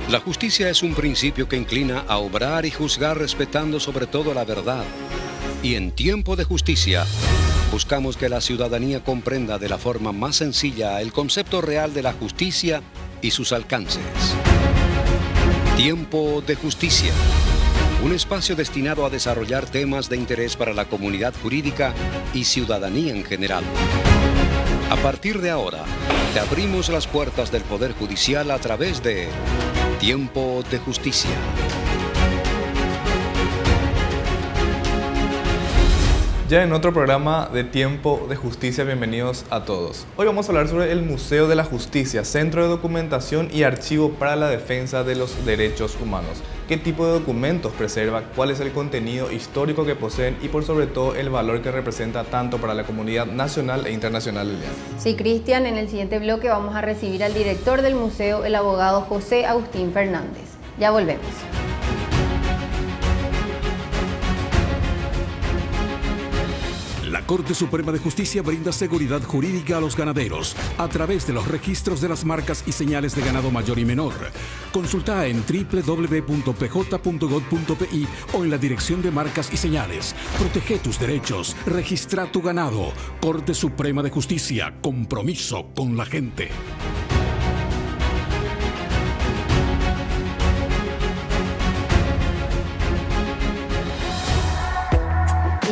La justicia es un principio que inclina a obrar y juzgar respetando sobre todo la verdad. Y en tiempo de justicia, buscamos que la ciudadanía comprenda de la forma más sencilla el concepto real de la justicia y sus alcances. Tiempo de justicia. Un espacio destinado a desarrollar temas de interés para la comunidad jurídica y ciudadanía en general. A partir de ahora, te abrimos las puertas del Poder Judicial a través de Tiempo de Justicia. Ya en otro programa de Tiempo de Justicia, bienvenidos a todos. Hoy vamos a hablar sobre el Museo de la Justicia, Centro de Documentación y Archivo para la Defensa de los Derechos Humanos. ¿Qué tipo de documentos preserva? ¿Cuál es el contenido histórico que poseen? Y por sobre todo el valor que representa tanto para la comunidad nacional e internacional, Liliana. Sí, Cristian, en el siguiente bloque vamos a recibir al director del museo, el abogado José Agustín Fernández. Ya volvemos. La Corte Suprema de Justicia brinda seguridad jurídica a los ganaderos a través de los registros de las marcas y señales de ganado mayor y menor. Consulta en www.pj.gov.pi o en la Dirección de Marcas y Señales. Protege tus derechos, registra tu ganado. Corte Suprema de Justicia, compromiso con la gente.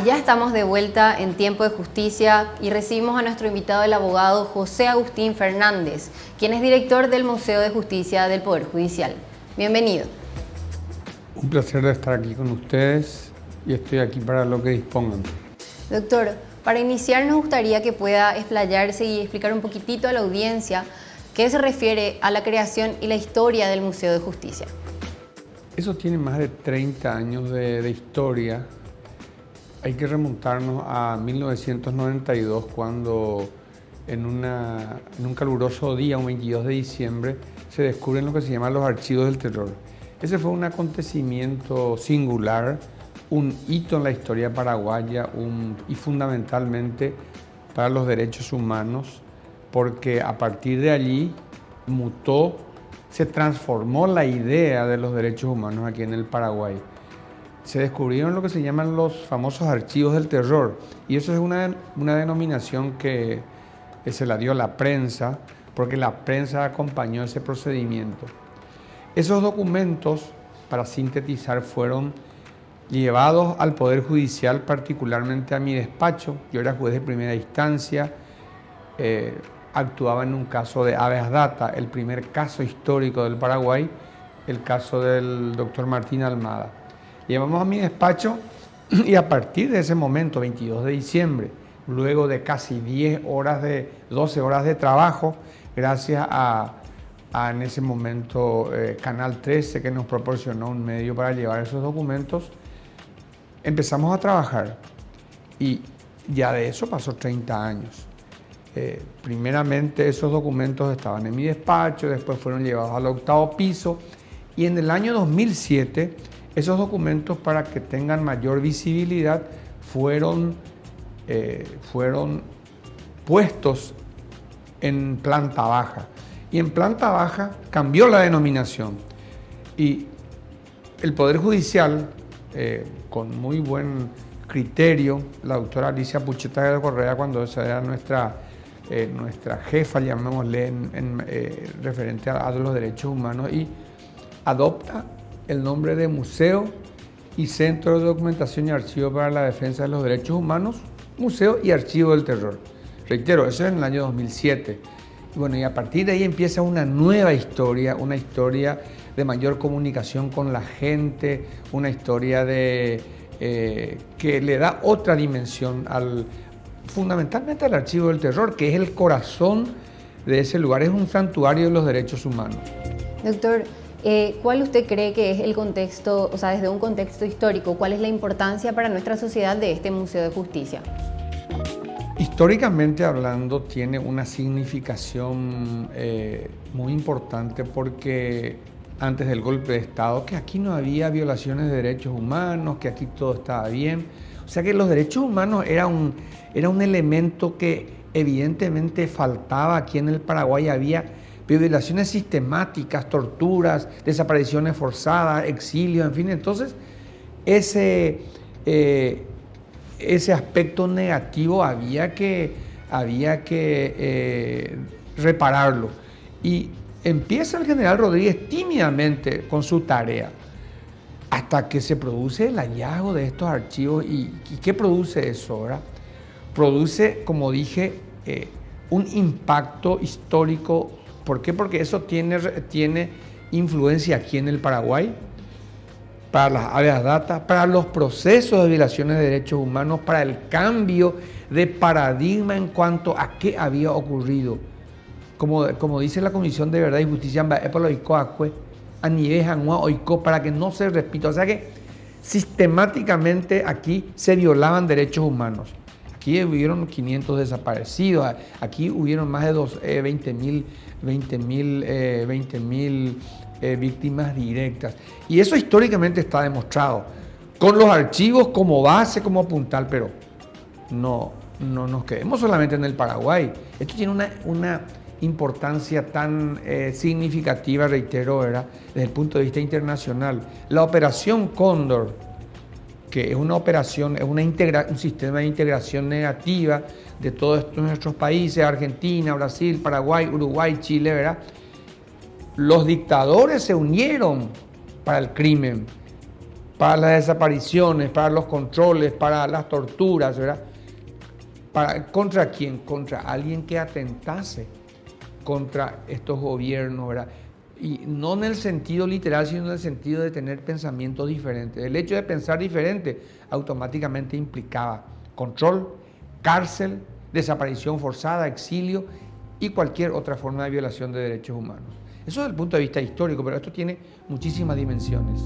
Ya estamos de vuelta en Tiempo de Justicia y recibimos a nuestro invitado, el abogado José Agustín Fernández, quien es director del Museo de Justicia del Poder Judicial. Bienvenido. Un placer de estar aquí con ustedes y estoy aquí para lo que dispongan. Doctor, para iniciar nos gustaría que pueda explayarse y explicar un poquitito a la audiencia qué se refiere a la creación y la historia del Museo de Justicia. Eso tiene más de 30 años de historia. Hay que remontarnos a 1992, cuando en un caluroso día, un 22 de diciembre, se descubren lo que se llaman los archivos del terror. Ese fue un acontecimiento singular, un hito en la historia paraguaya y fundamentalmente para los derechos humanos, porque a partir de allí se transformó la idea de los derechos humanos aquí en el Paraguay. Se descubrieron lo que se llaman los famosos archivos del terror, y eso es una denominación que se la dio la prensa, porque la prensa acompañó ese procedimiento. Esos documentos, para sintetizar, fueron llevados al Poder Judicial, particularmente a mi despacho. Yo era juez de primera instancia, actuaba en un caso de habeas data, el primer caso histórico del Paraguay, el caso del doctor Martín Almada. Llevamos a mi despacho y a partir de ese momento, 22 de diciembre, luego de casi 12 horas de trabajo, gracias a en ese momento Canal 13, que nos proporcionó un medio para llevar esos documentos, empezamos a trabajar y ya de eso pasó 30 años. Primeramente esos documentos estaban en mi despacho, después fueron llevados al 8º piso y en el año 2007 esos documentos, para que tengan mayor visibilidad, fueron puestos en planta baja. Y en planta baja cambió la denominación. Y el Poder Judicial, con muy buen criterio, la doctora Alicia Pucheta de Correa, cuando esa era nuestra jefa, llamémosle, referente a los derechos humanos, y adopta el nombre de Museo y Centro de Documentación y Archivo para la Defensa de los Derechos Humanos, Museo y Archivo del Terror. Reitero, eso es en el año 2007. Y bueno, y a partir de ahí empieza una nueva historia, una historia de mayor comunicación con la gente, una historia que le da otra dimensión fundamentalmente al Archivo del Terror, que es el corazón de ese lugar, es un santuario de los derechos humanos. Doctor, ¿cuál usted cree que es el contexto, o sea, desde un contexto histórico, cuál es la importancia para nuestra sociedad de este Museo de Justicia? Históricamente hablando, tiene una significación muy importante, porque antes del golpe de Estado, que aquí no había violaciones de derechos humanos, que aquí todo estaba bien. O sea que los derechos humanos era un elemento que evidentemente faltaba aquí en el Paraguay. Había violaciones sistemáticas, torturas, desapariciones forzadas, exilios, en fin. Entonces, ese aspecto negativo había que repararlo. Y empieza el general Rodríguez tímidamente con su tarea, hasta que se produce el hallazgo de estos archivos. ¿Y qué produce eso, verdad? Produce, como dije, un impacto histórico. ¿Por qué? Porque eso tiene influencia aquí en el Paraguay, para las habeas data, para los procesos de violaciones de derechos humanos, para el cambio de paradigma en cuanto a qué había ocurrido. Como dice la Comisión de Verdad y Justicia, a nivel oicó, para que no se repita. O sea que sistemáticamente aquí se violaban derechos humanos. Aquí hubieron 500 desaparecidos, aquí hubieron más de 20.000 víctimas directas. Y eso históricamente está demostrado, con los archivos como base, como puntal, pero no nos quedemos solamente en el Paraguay. Esto tiene una importancia tan significativa, reitero, ¿verdad?, desde el punto de vista internacional. La Operación Cóndor, que es una operación, es un sistema de integración negativa de todos nuestros países, Argentina, Brasil, Paraguay, Uruguay, Chile, ¿verdad? Los dictadores se unieron para el crimen, para las desapariciones, para los controles, para las torturas, ¿verdad? ¿Contra quién? Contra alguien que atentase contra estos gobiernos, ¿verdad? Y no en el sentido literal, sino en el sentido de tener pensamientos diferentes. El hecho de pensar diferente automáticamente implicaba control, cárcel, desaparición forzada, exilio y cualquier otra forma de violación de derechos humanos. Eso desde el punto de vista histórico, pero esto tiene muchísimas dimensiones.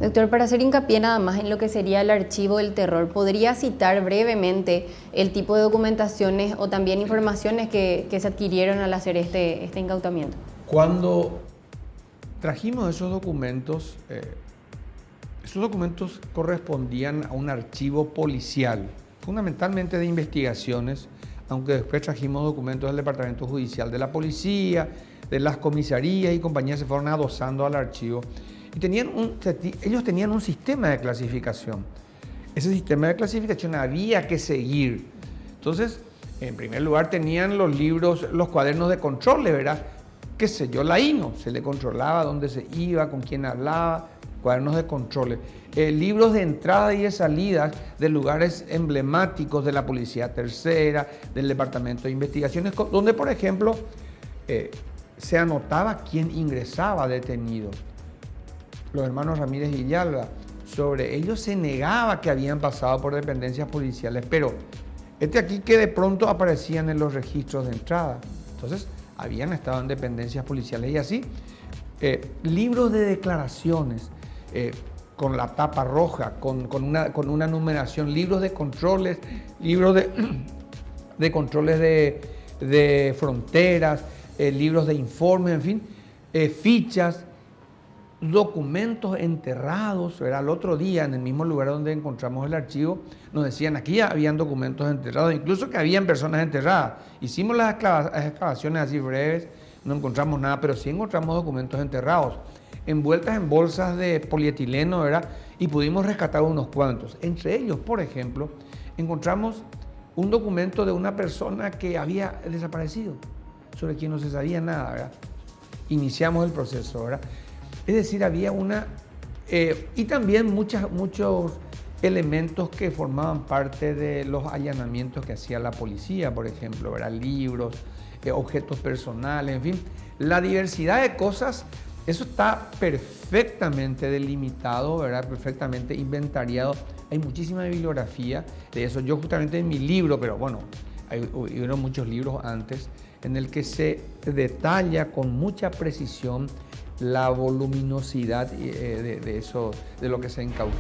Doctor, para hacer hincapié nada más en lo que sería el archivo del terror, ¿podría citar brevemente el tipo de documentaciones o también informaciones que se adquirieron al hacer este incautamiento? Cuando trajimos esos documentos correspondían a un archivo policial, fundamentalmente de investigaciones, aunque después trajimos documentos del Departamento Judicial de la Policía, de las comisarías y compañías, se fueron adosando al archivo. Y ellos tenían un sistema de clasificación. Ese sistema de clasificación había que seguir. Entonces, en primer lugar tenían los libros, los cuadernos de control, ¿verdad? Qué sé yo, la INO, se le controlaba dónde se iba, con quién hablaba, cuadernos de control. Libros de entrada y de salida de lugares emblemáticos de la Policía Tercera, del Departamento de Investigaciones, donde, por ejemplo, se anotaba quién ingresaba detenido. Los hermanos Ramírez y Villalba, sobre ellos se negaba que habían pasado por dependencias policiales, pero aquí que de pronto aparecían en los registros de entrada. Entonces, habían estado en dependencias policiales y así. Libros de declaraciones con la tapa roja, con una numeración, libros de controles, libros de controles de fronteras, libros de informes, en fin, fichas, documentos enterrados. Era el otro día, en el mismo lugar donde encontramos el archivo, nos decían aquí ya habían documentos enterrados, incluso que habían personas enterradas. Hicimos las excavaciones así breves, no encontramos nada, pero sí encontramos documentos enterrados, envueltas en bolsas de polietileno, ¿verdad? Y pudimos rescatar unos cuantos. Entre ellos, por ejemplo, encontramos un documento de una persona que había desaparecido, sobre quien no se sabía nada, ¿verdad? Iniciamos el proceso, ¿verdad? Es decir, había y también muchos elementos que formaban parte de los allanamientos que hacía la policía, por ejemplo, ¿verdad? Libros, objetos personales, en fin, la diversidad de cosas, eso está perfectamente delimitado, ¿verdad? Perfectamente inventariado. Hay muchísima bibliografía de eso. Yo justamente en mi libro, pero bueno, hubieron muchos libros antes, en el que se detalla con mucha precisión la voluminosidad de eso, de lo que se incautó.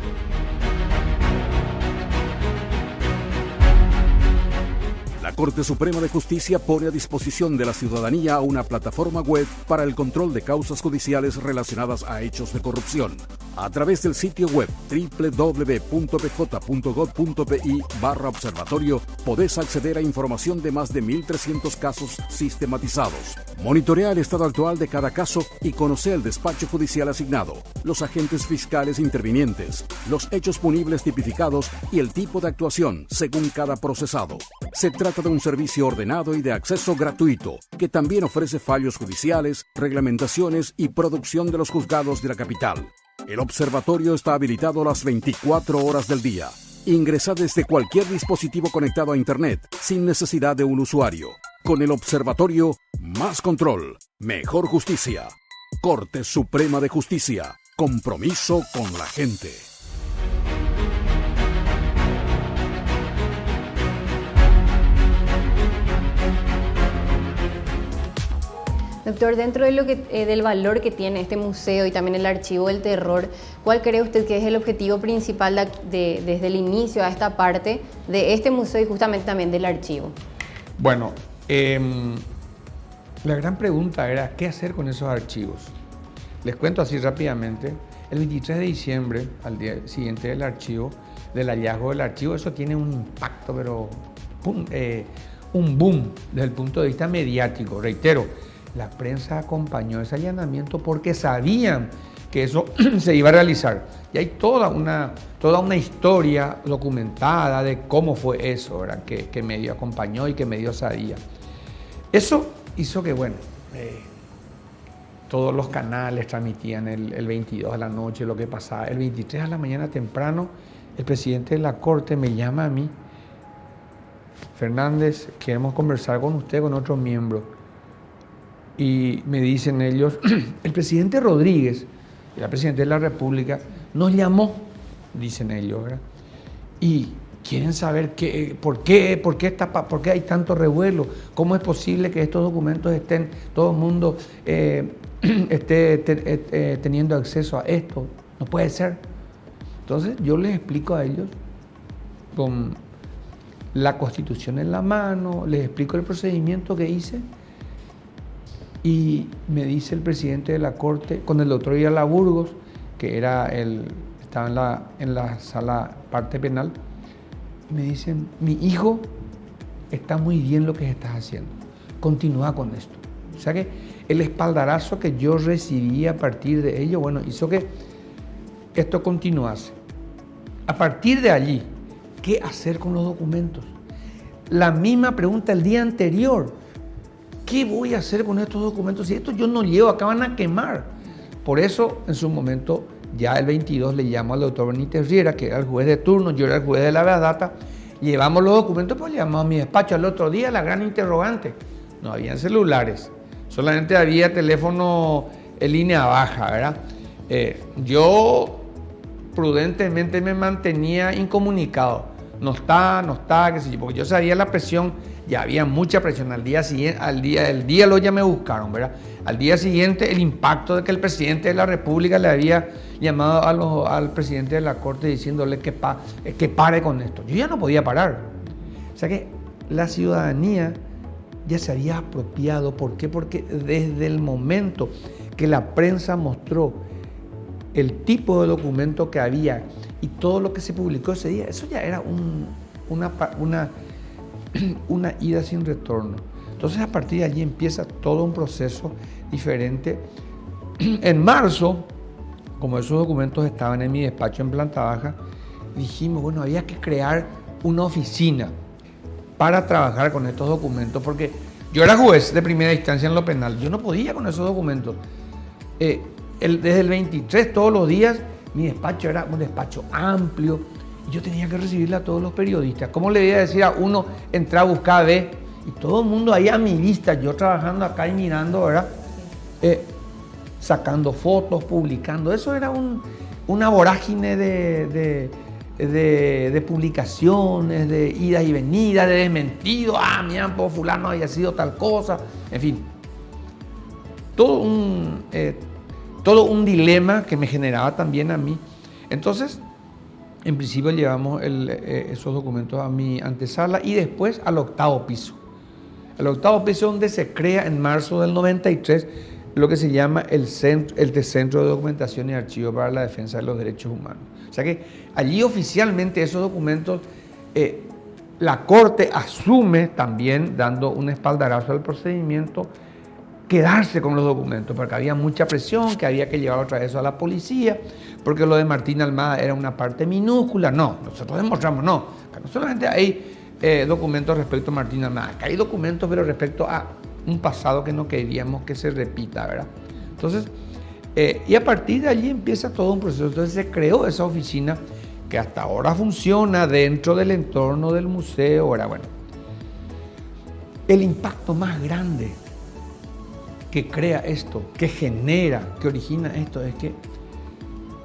La Corte Suprema de Justicia pone a disposición de la ciudadanía una plataforma web para el control de causas judiciales relacionadas a hechos de corrupción. A través del sitio web www.pj.gov.pi/observatorio podés acceder a información de más de 1.300 casos sistematizados. Monitorea el estado actual de cada caso y conoce el despacho judicial asignado, los agentes fiscales intervinientes, los hechos punibles tipificados y el tipo de actuación según cada procesado. Se trata de un servicio ordenado y de acceso gratuito, que también ofrece fallos judiciales, reglamentaciones y producción de los juzgados de la capital. El observatorio está habilitado las 24 horas del día. Ingresa desde cualquier dispositivo conectado a Internet, sin necesidad de un usuario. Con el observatorio, más control, mejor justicia. Corte Suprema de Justicia. Compromiso con la gente. Doctor, dentro de del valor que tiene este museo y también el Archivo del Terror, ¿cuál cree usted que es el objetivo principal desde el inicio a esta parte de este museo y justamente también del archivo? Bueno, la gran pregunta era ¿qué hacer con esos archivos? Les cuento así rápidamente. El 23 de diciembre, al día siguiente del hallazgo del archivo, eso tiene un impacto, pero un boom desde el punto de vista mediático. Reitero, la prensa acompañó ese allanamiento porque sabían que eso se iba a realizar. Y hay toda una historia documentada de cómo fue eso, ¿verdad? Que medio acompañó y que medio sabía. Eso hizo que, todos los canales transmitían el 22 a la noche lo que pasaba. El 23 a la mañana temprano, el presidente de la Corte me llama a mí: Fernández, queremos conversar con usted, con otros miembros. Y me dicen ellos, el presidente Rodríguez, el presidente de la República, nos llamó, dicen ellos, ¿verdad? Y quieren saber por qué hay tanto revuelo, cómo es posible que estos documentos estén, todo el mundo esté teniendo acceso a esto. No puede ser. Entonces yo les explico a ellos con la Constitución en la mano, les explico el procedimiento que hice. Y me dice el presidente de la Corte, con el doctor Ayala Burgos, que estaba en la sala parte penal, me dicen: mi hijo, está muy bien lo que estás haciendo, continúa con esto. O sea que el espaldarazo que yo recibí a partir de ello, hizo que esto continuase. A partir de allí, ¿qué hacer con los documentos? La misma pregunta el día anterior: ¿qué voy a hacer con estos documentos? Si estos yo no llevo, acá van a quemar. Por eso, en su momento, ya el 22 le llamo al doctor Benítez Riera, que era el juez de turno, yo era el juez de la data, llevamos los documentos, pues llamamos a mi despacho. Al otro día, la gran interrogante: no habían celulares, solamente había teléfono en línea baja, ¿verdad? Yo prudentemente me mantenía incomunicado. No está, qué sé yo, porque yo sabía la presión. Ya había mucha presión. Al día siguiente, el día lo ya me buscaron, ¿verdad? Al día siguiente, el impacto de que el presidente de la República le había llamado al presidente de la Corte diciéndole que pare con esto. Yo ya no podía parar. O sea que la ciudadanía ya se había apropiado. ¿Por qué? Porque desde el momento que la prensa mostró el tipo de documento que había y todo lo que se publicó ese día, eso ya era una ida sin retorno. Entonces, a partir de allí empieza todo un proceso diferente. En marzo, como esos documentos estaban en mi despacho en planta baja, dijimos, había que crear una oficina para trabajar con estos documentos, porque yo era juez de primera instancia en lo penal, yo no podía con esos documentos. Desde el 23, todos los días, mi despacho era un despacho amplio, y yo tenía que recibirle a todos los periodistas. ¿Cómo le voy a decir a uno, entrar a buscar, ve? Y todo el mundo ahí a mi vista, yo trabajando acá y mirando, ¿verdad? Sacando fotos, publicando. Eso era una vorágine de publicaciones, de idas y venidas, de desmentidos. Mira, pues fulano había sido tal cosa. En fin, todo un dilema que me generaba también a mí. Entonces, en principio llevamos esos documentos a mi antesala y después al octavo piso. El octavo piso, donde se crea en marzo del 93 lo que se llama el Centro de Documentación y Archivo para la Defensa de los Derechos Humanos. O sea que allí oficialmente esos documentos, la Corte asume también, dando un espaldarazo al procedimiento, quedarse con los documentos, porque había mucha presión, que había que llevar otra vez eso a la policía, porque lo de Martín Almada era una parte minúscula. No, nosotros demostramos, no solamente hay documentos respecto a Martín Almada, que hay documentos, pero respecto a un pasado que no queríamos que se repita, ¿verdad? Entonces, y a partir de allí empieza todo un proceso. Entonces se creó esa oficina que hasta ahora funciona dentro del entorno del museo. Ahora, bueno, el impacto más grande que crea esto, que genera, que origina esto, es que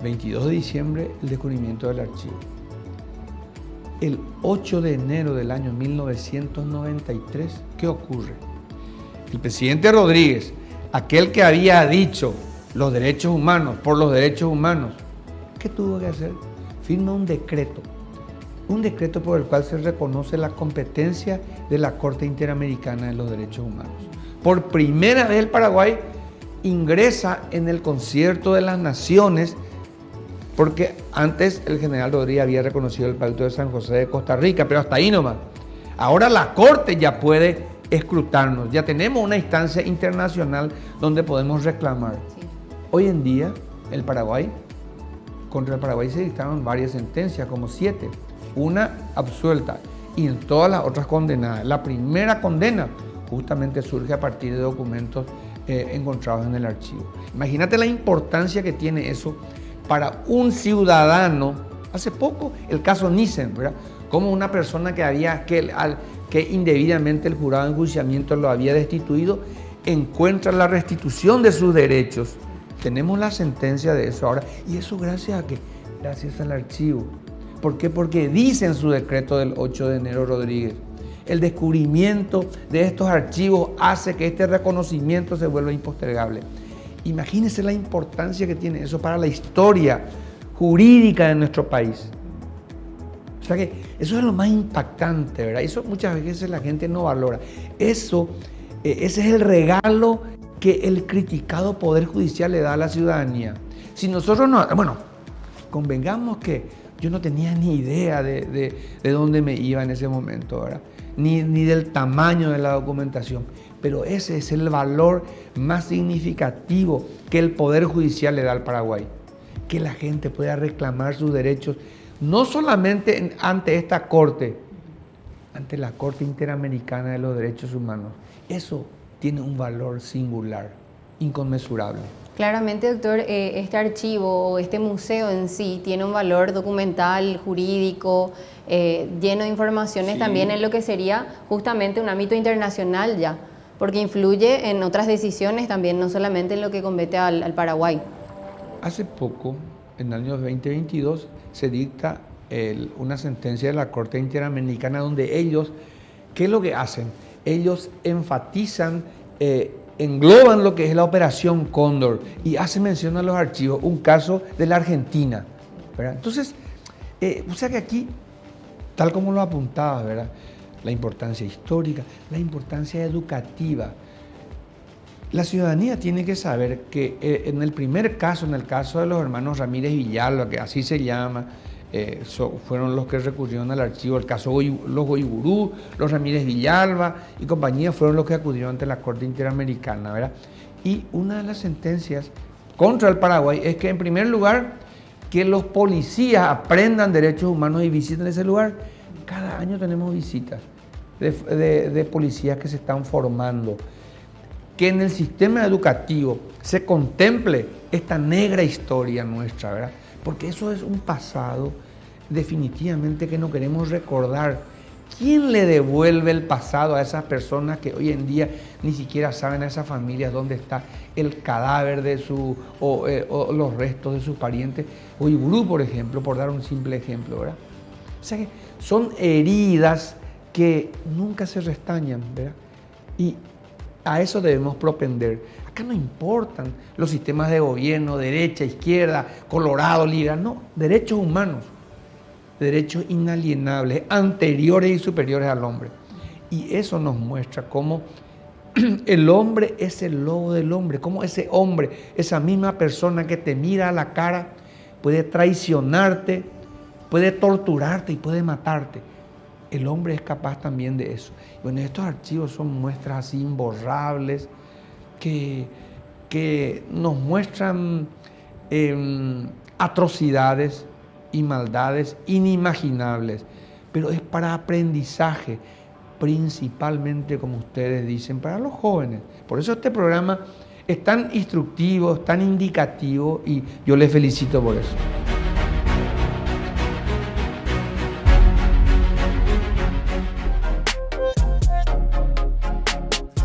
22 de diciembre, el descubrimiento del archivo. El 8 de enero del año 1993, ¿qué ocurre? El presidente Rodríguez, aquel que había dicho los derechos humanos por los derechos humanos, ¿qué tuvo que hacer? Firma un decreto por el cual se reconoce la competencia de la Corte Interamericana de los Derechos Humanos. Por primera vez el Paraguay ingresa en el Concierto de las Naciones, porque antes el general Rodríguez había reconocido el Pacto de San José de Costa Rica, pero hasta ahí nomás. Ahora la Corte ya puede escrutarnos, ya tenemos una instancia internacional donde podemos reclamar. Sí. Hoy en día, contra el Paraguay se dictaron varias sentencias, como 7, una absuelta y en todas las otras condenadas. La primera condena justamente surge a partir de documentos encontrados en el archivo. Imagínate la importancia que tiene eso para un ciudadano. Hace poco el caso Nissen, ¿verdad? Como una persona que indebidamente el jurado de enjuiciamiento lo había destituido, encuentra la restitución de sus derechos. Tenemos la sentencia de eso ahora, y eso gracias a qué? Gracias al archivo. ¿Por qué? Porque dice en su decreto del 8 de enero Rodríguez, el descubrimiento de estos archivos hace que este reconocimiento se vuelva impostergable. Imagínense la importancia que tiene eso para la historia jurídica de nuestro país. O sea que eso es lo más impactante, ¿verdad? Eso muchas veces la gente no valora. Ese es el regalo que el criticado Poder Judicial le da a la ciudadanía. Si nosotros no... Bueno, convengamos que yo no tenía ni idea de dónde me iba en ese momento, ¿verdad? Ni del tamaño de la documentación. Pero ese es el valor más significativo que el Poder Judicial le da al Paraguay. Que la gente pueda reclamar sus derechos, no solamente ante esta Corte, ante la Corte Interamericana de los Derechos Humanos. Eso tiene un valor singular, inconmensurable. Claramente, doctor, este archivo o este museo en sí tiene un valor documental, jurídico, lleno de informaciones, sí. También en lo que sería justamente un ámbito internacional ya, porque influye en otras decisiones también, no solamente en lo que compete al Paraguay. Hace poco, en el año 2022, se dicta una sentencia de la Corte Interamericana donde ellos, ¿qué es lo que hacen? Ellos enfatizan, engloban lo que es la Operación Cóndor y hacen mención a los archivos, un caso de la Argentina, ¿verdad? Entonces, o sea que aquí, tal como lo apuntabas, ¿verdad? La importancia histórica, la importancia educativa. La ciudadanía tiene que saber que en el primer caso, en el caso de los hermanos Ramírez Villalba, que así se llama, fueron los que recurrieron al archivo, el caso los Goiburú, los Ramírez Villalba y compañía fueron los que acudieron ante la Corte Interamericana, ¿verdad? Y una de las sentencias contra el Paraguay es que, en primer lugar, que los policías aprendan derechos humanos y visiten ese lugar. Cada año tenemos visitas de policías que se están formando. Que en el sistema educativo se contemple esta negra historia nuestra, ¿verdad? Porque eso es un pasado definitivamente que no queremos recordar. ¿Quién le devuelve el pasado a esas personas que hoy en día ni siquiera saben a esas familias dónde está el cadáver de o los restos de sus parientes? Oiburú, por ejemplo, por dar un simple ejemplo, ¿verdad? O sea que son heridas que nunca se restañan, ¿verdad? Y a eso debemos propender. Acá no importan los sistemas de gobierno, derecha, izquierda, colorado, liberal, no, derechos humanos, derechos inalienables, anteriores y superiores al hombre. Y eso nos muestra cómo el hombre es el lobo del hombre. Cómo ese hombre, esa misma persona que te mira a la cara, puede traicionarte, puede torturarte y puede matarte. El hombre es capaz también de eso. Bueno, estos archivos son muestras así imborrables que nos muestran atrocidades y maldades inimaginables, pero es para aprendizaje, principalmente, como ustedes dicen, para los jóvenes. Por eso este programa es tan instructivo, es tan indicativo y yo les felicito por eso.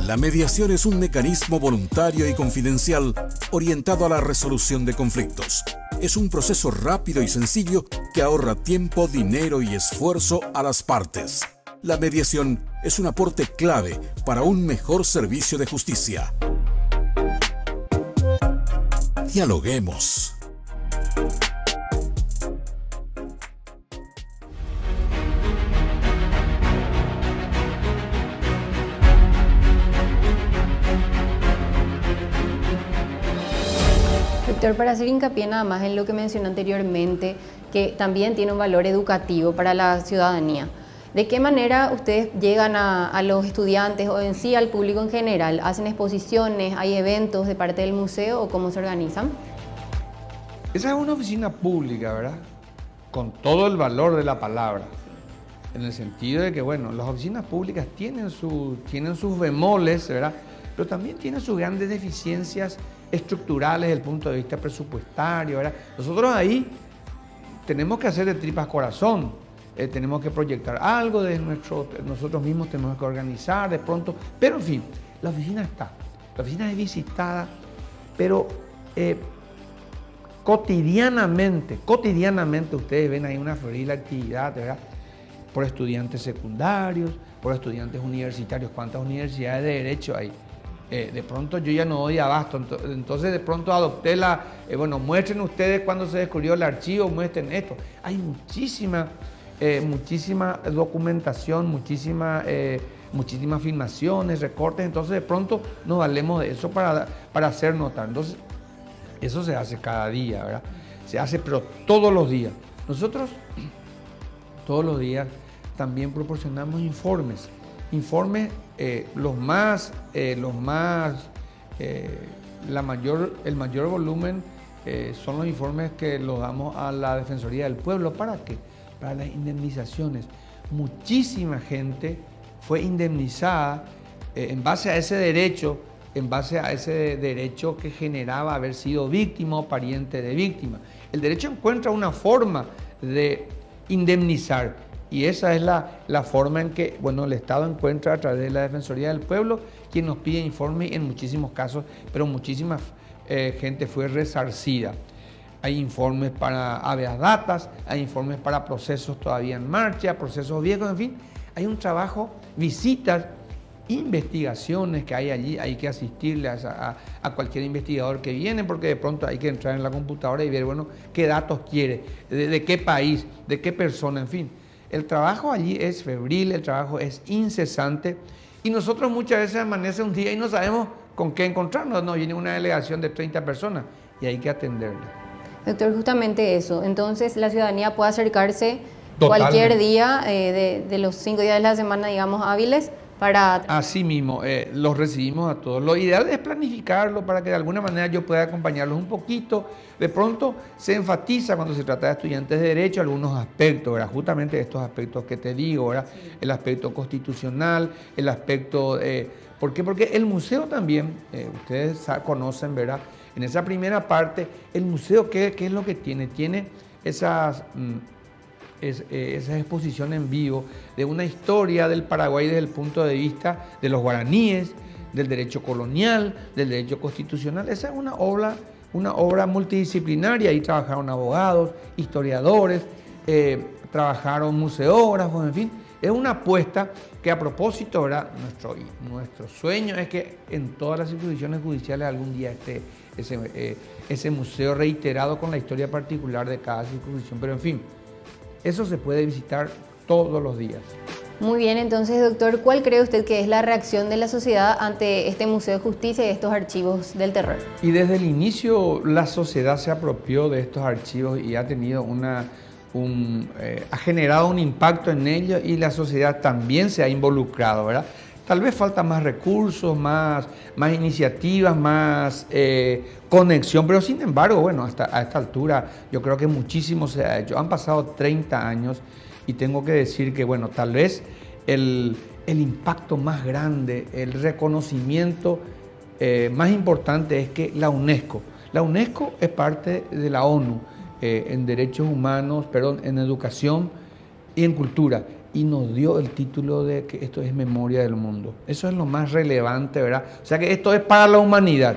La mediación es un mecanismo voluntario y confidencial orientado a la resolución de conflictos. Es un proceso rápido y sencillo que ahorra tiempo, dinero y esfuerzo a las partes. La mediación es un aporte clave para un mejor servicio de justicia. Dialoguemos. Doctor, para hacer hincapié nada más en lo que mencionó anteriormente, que también tiene un valor educativo para la ciudadanía. ¿De qué manera ustedes llegan a los estudiantes o en sí al público en general? ¿Hacen exposiciones, hay eventos de parte del museo o cómo se organizan? Esa es una oficina pública, ¿verdad? Con todo el valor de la palabra. En el sentido de que, bueno, las oficinas públicas tienen sus bemoles, ¿verdad? Pero también tienen sus grandes deficiencias estructurales desde el punto de vista presupuestario, ¿verdad? Nosotros ahí tenemos que hacer de tripas corazón, tenemos que proyectar algo de nosotros mismos, tenemos que organizar de pronto, pero en fin, la oficina está, la oficina es visitada, pero cotidianamente ustedes ven ahí una febril actividad, ¿verdad? Por estudiantes secundarios, por estudiantes universitarios. ¿Cuántas universidades de derecho hay? De pronto yo ya no doy abasto, entonces de pronto adopté muestren ustedes cuando se descubrió el archivo, muestren esto. Hay muchísima documentación, muchísimas filmaciones, recortes, entonces de pronto nos valemos de eso para hacer notar. Entonces, eso se hace cada día, ¿verdad? Se hace, pero todos los días. Nosotros, todos los días, también proporcionamos informes. Informes, el mayor volumen son los informes que los damos a la Defensoría del Pueblo. ¿Para qué? Para las indemnizaciones. Muchísima gente fue indemnizada en base a ese derecho que generaba haber sido víctima o pariente de víctima. El derecho encuentra una forma de indemnizar. Y esa es la forma en que el Estado encuentra a través de la Defensoría del Pueblo, quien nos pide informe en muchísimos casos, pero muchísima gente fue resarcida. Hay informes para habeas datas, hay informes para procesos todavía en marcha, procesos viejos, en fin. Hay un trabajo, visitas, investigaciones que hay allí, hay que asistirle a cualquier investigador que viene, porque de pronto hay que entrar en la computadora y ver, qué datos quiere, de qué país, de qué persona, en fin. El trabajo allí es febril, el trabajo es incesante y nosotros muchas veces amanece un día y no sabemos con qué encontrarnos. Nos viene una delegación de 30 personas y hay que atenderla. Doctor, justamente eso. Entonces, la ciudadanía puede acercarse Totalmente. cualquier día de los 5 días de la semana, digamos, hábiles, para... Así mismo, los recibimos a todos. Lo ideal es planificarlo para que de alguna manera yo pueda acompañarlos un poquito. De pronto se enfatiza cuando se trata de estudiantes de derecho algunos aspectos, ¿verdad? Justamente estos aspectos que te digo, ¿verdad? Sí. El aspecto constitucional, el aspecto... ¿Por qué? Porque el museo también, ustedes conocen, ¿verdad? En esa primera parte, el museo, ¿qué es lo que tiene? Tiene esa exposición en vivo de una historia del Paraguay desde el punto de vista de los guaraníes, del derecho colonial, del derecho constitucional. Esa es una obra multidisciplinaria. Ahí trabajaron abogados, historiadores, trabajaron museógrafos, en fin. Es una apuesta que, a propósito, ¿verdad? Nuestro sueño es que en todas las instituciones judiciales algún día esté ese museo reiterado con la historia particular de cada circunscripción. Pero en fin, eso se puede visitar todos los días. Muy bien, entonces, doctor, ¿cuál cree usted que es la reacción de la sociedad ante este Museo de Justicia y estos archivos del terror? Y desde el inicio la sociedad se apropió de estos archivos y ha tenido ha generado un impacto en ellos, y la sociedad también se ha involucrado, ¿verdad? Tal vez falta más recursos, más iniciativas, más conexión, pero sin embargo, bueno, a esta altura yo creo que muchísimo se ha hecho. Han pasado 30 años y tengo que decir que, bueno, tal vez el impacto más grande, el reconocimiento más importante es que la UNESCO es parte de la ONU en derechos humanos, en educación y en cultura, y nos dio el título de que esto es memoria del mundo. Eso es lo más relevante, ¿verdad? O sea que esto es para la humanidad.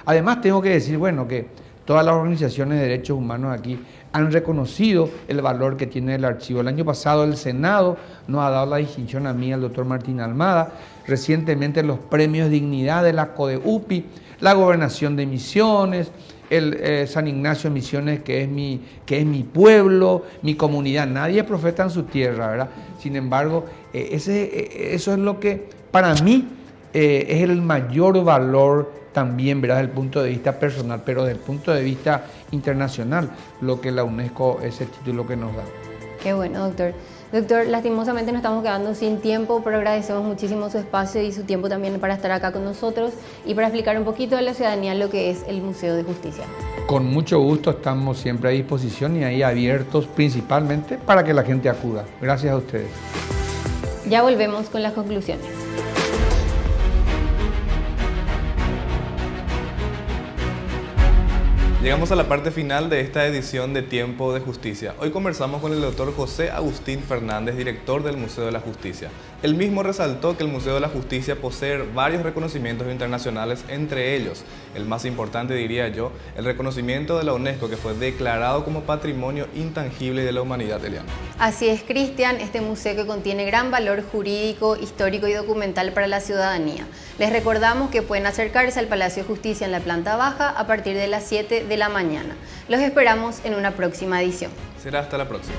Además tengo que decir, bueno, que todas las organizaciones de derechos humanos aquí han reconocido el valor que tiene el archivo. El año pasado el Senado nos ha dado la distinción a mí, al doctor Martín Almada, recientemente los premios Dignidad de la CODEUPI, la Gobernación de Misiones, el San Ignacio de Misiones, que es mi pueblo, mi comunidad. Nadie es profeta en su tierra, ¿verdad? Sin embargo, eso es lo que para mí es el mayor valor también, ¿verdad?, desde el punto de vista personal, pero desde el punto de vista internacional, lo que la UNESCO, ese título que nos da. Qué bueno, doctor. Doctor, lastimosamente nos estamos quedando sin tiempo, pero agradecemos muchísimo su espacio y su tiempo también para estar acá con nosotros y para explicar un poquito a la ciudadanía lo que es el Museo de Justicia. Con mucho gusto, estamos siempre a disposición y ahí abiertos principalmente para que la gente acuda. Gracias a ustedes. Ya volvemos con las conclusiones. Llegamos a la parte final de esta edición de Tiempo de Justicia. Hoy conversamos con el doctor José Agustín Fernández, director del Museo de la Justicia. Él mismo resaltó que el Museo de la Justicia posee varios reconocimientos internacionales, entre ellos, el más importante, diría yo, el reconocimiento de la UNESCO, que fue declarado como Patrimonio Intangible de la Humanidad, Eliana. Así es, Cristian, este museo que contiene gran valor jurídico, histórico y documental para la ciudadanía. Les recordamos que pueden acercarse al Palacio de Justicia en la planta baja a partir de las 7 de la mañana. Los esperamos en una próxima edición. Será hasta la próxima.